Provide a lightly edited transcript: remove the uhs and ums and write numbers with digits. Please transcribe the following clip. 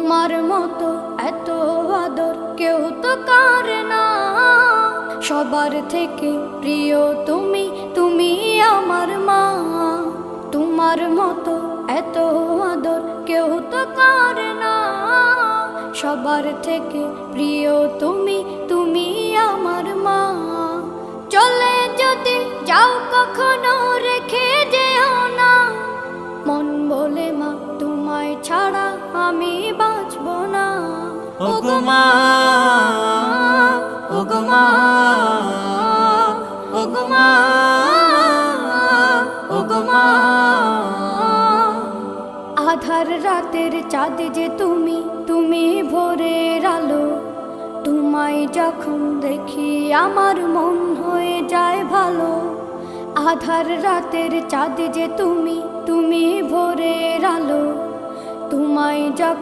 তোমার মতো এত আদর কেউ তো করে না। সবার থেকে প্রিয় তুমি, তুমি আমার মা। তোমার মতো এত আদর কেউ তো করে না। সবার থেকে প্রিয় তুমি, তুমি আমার মা। চলে যদি যাও কখনো রেখে যেও না। মন বলে মা তোমায় ছাড়া আমি বাঁচব না। ওগো মা, ওগো মা, ওগো মা, ওগো মা। আধার রাতের চাঁদ যে তুমি, তুমি ভোরের আলো। তোমায় যখন দেখি আমার মন হয়ে যায় ভালো। আধার রাতের চাঁদ যে তুমি, তুমি ভোরের আলো। তোমায় যখন